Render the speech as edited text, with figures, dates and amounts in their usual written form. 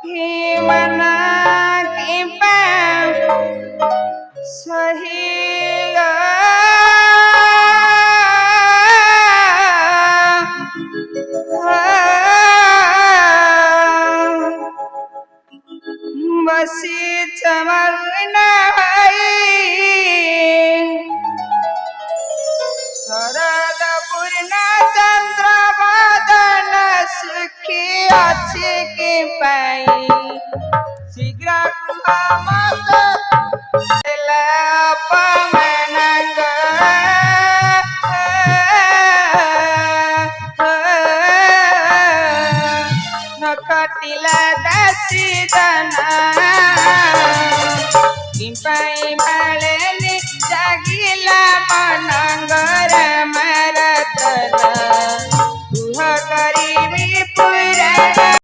Gimana kita sehingga masih cemerlang Sarada Purna Chandra Vadana Sukhi Achi Ki Pai Sigra Kuhamata Ela Pamananga Nakatila Dasidana Kimpai Maleni Jagila Manangara